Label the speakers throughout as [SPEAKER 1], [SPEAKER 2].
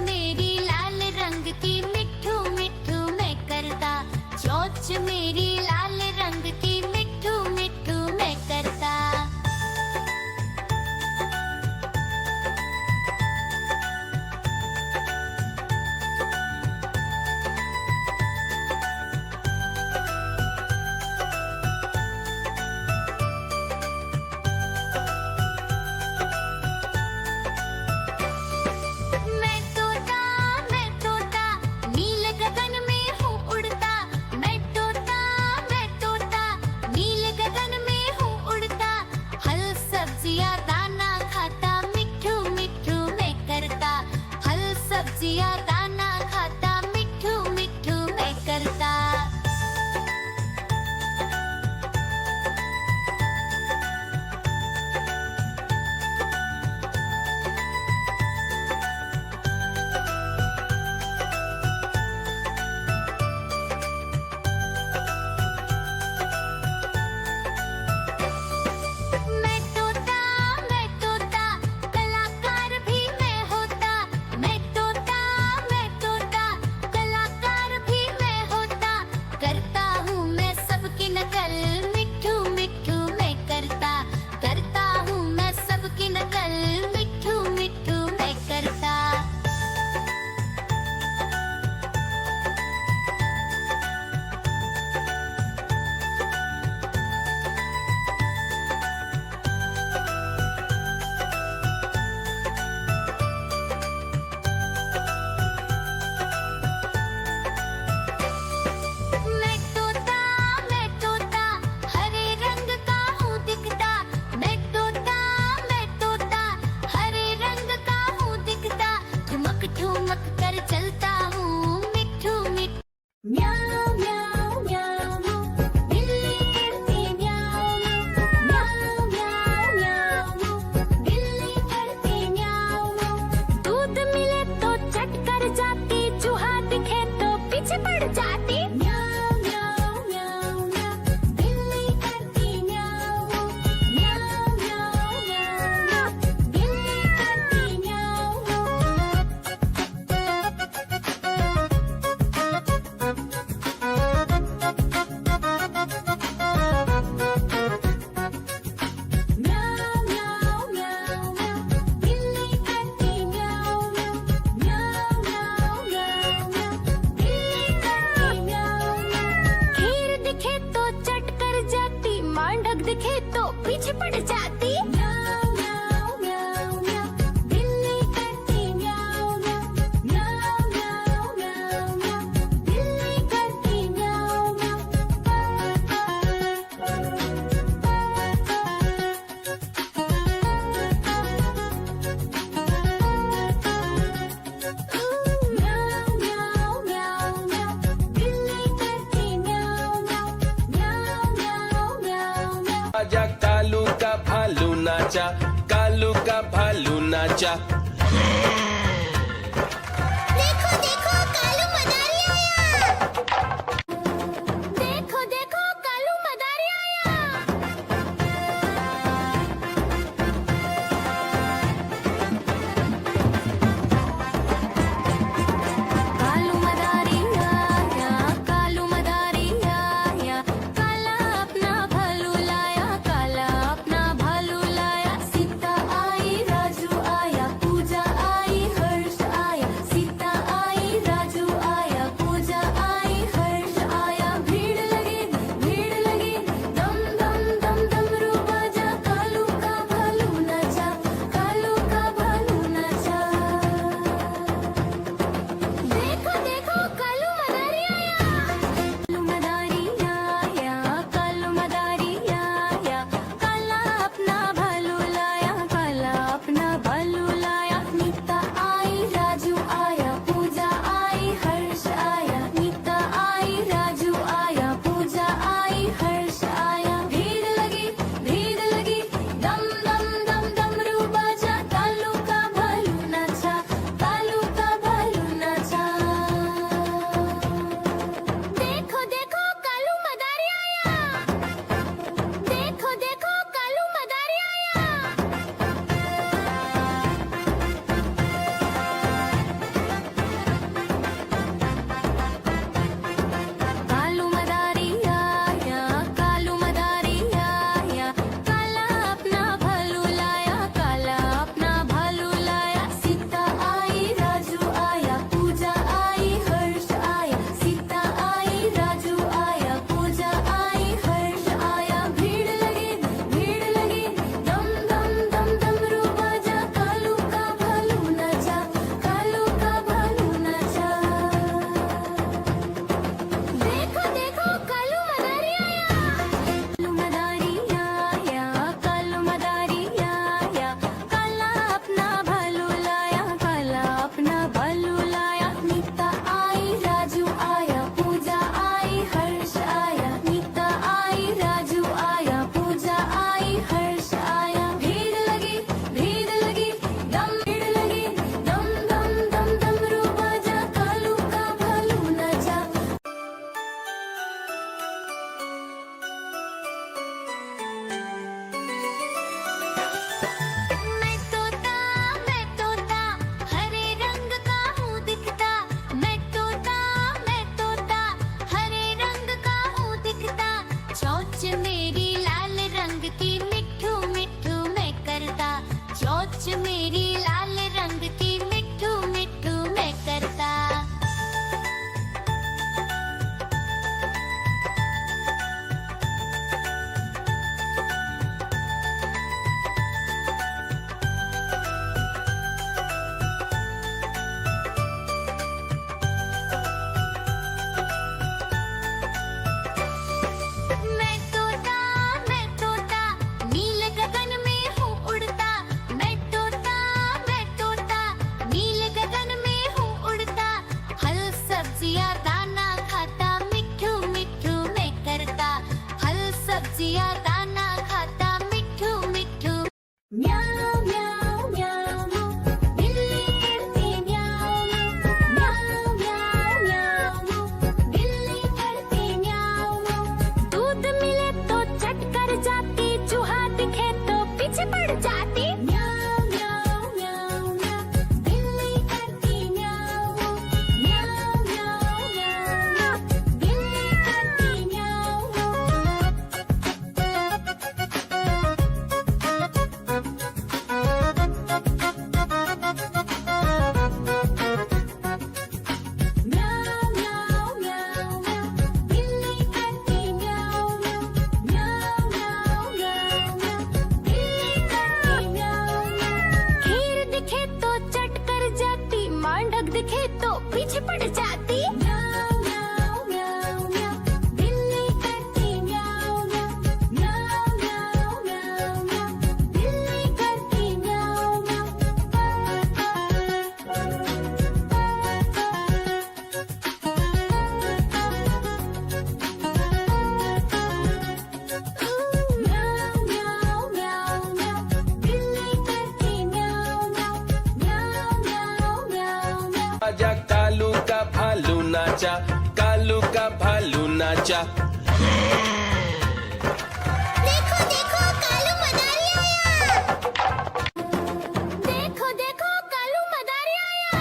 [SPEAKER 1] मेरी लाल रंग की मिट्ठू मिट्ठू मैं करता, चोंच मेरी लाल रंग की मिट्ठू मिट्ठू मैं करता। मैं तोता नील गगन में हूँ उड़ता। मैं तोता नील गगन में हूँ उड़ता। फल सब्जियाँ दाना खाता, मिट्ठू मिट्ठू मैं करता। फल सब्जियाँ दाना खाता, मिट्ठू मिट्ठू मैं करता। मैं तोता कलाकार भी मैं होता। मैं तोता कलाकार भी मैं होता। करता हूँ मैं सबकी नकल, मिट्ठू मिट्ठू मैं करता। करता हूँ मैं सबकी नकल, मिट्ठू मिट्ठू मैं करता। मैं तोता हरे रंग का हूँ दिखता। मैं तोता हरे रंग का हूँ दिखता। ठुमक ठुमक कर चलता हूँ, मिट्ठू मिट्ठू। म्याऊं म्याऊं म्याऊं बिल्ली करती म्याऊं म्याऊं म्याऊं म्याऊं बिल्ली करती म्याऊं। दूध मिले तो चट कर जाती, चूहा दिखे तो पीछे पड़ जाती। म्याऊं म्याऊं म्याऊं म्याऊं बिल्ली करती म्याऊं म्याऊं म्याऊं म्याऊं बिल्ली करती म्याऊं। म्याऊं म्याऊं म्याऊं म्याऊं बिल्ली करती म्याऊं म्याऊं म्याऊं म्याऊं म्याऊं बिल्ली करती म्याऊं। खीर दिखे तो चट कर जाती, मांडक दिखे तो पीछे पड़ जाती। म्याऊं म्याऊं म्याऊं म्याऊं बिल्ली करती म्याऊं म्याऊं म्याऊं म्याऊं म्याऊं बिल्ली करती म्याऊं म्याऊं। म्याऊं म्याऊं म्याऊं म्याऊं बिल्ली करती म्याऊं म्याऊं म्याऊं म्याऊं म्याऊं।
[SPEAKER 2] आजा कालू का भालू नाचा, कालू का भालू नाचा।
[SPEAKER 1] देखो देखो कालू मदारी आया। देखो देखो कालू मदारी आया। कालू मदारी आया, कालू मदारी आया। काला अपना भालू लाया, काला अपना भालू लाया। सीता आई राजू आया, पूजा
[SPEAKER 2] नाचा, कालू का भालू नाचा।
[SPEAKER 3] देखो देखो कालू मदारी आया।
[SPEAKER 1] देखो देखो कालू मदारी आया।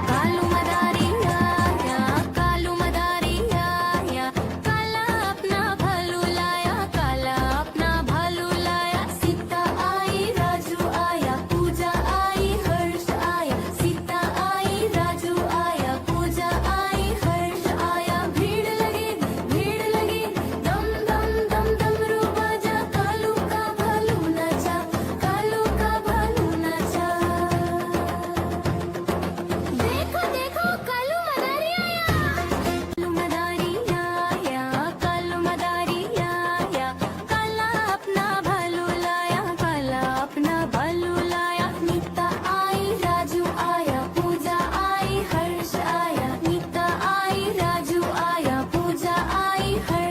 [SPEAKER 1] कालू मदारी आया, कालू मदारी आया, काला अपना भालू लाया, काला अपना भालू लाया। सीता आई राजू आया, पूजा आई हर्ष आया, सीता आई राजू आया, पूजा आई हर्ष आया। भीड़ लगी दम दम दम डमरू बाजा, कालू का भालू नाचा, कालू का भालू नाचा। देखो देखो कालू मदारी आया। कालू मदारी आया, कालू मदारी आया, काला अपना भालू लाया, काला अपना भालू लाया। नीता आई राजू आया, पूजा आई हर्ष आया, नीता आई राजू आया, पूजा आई हर्ष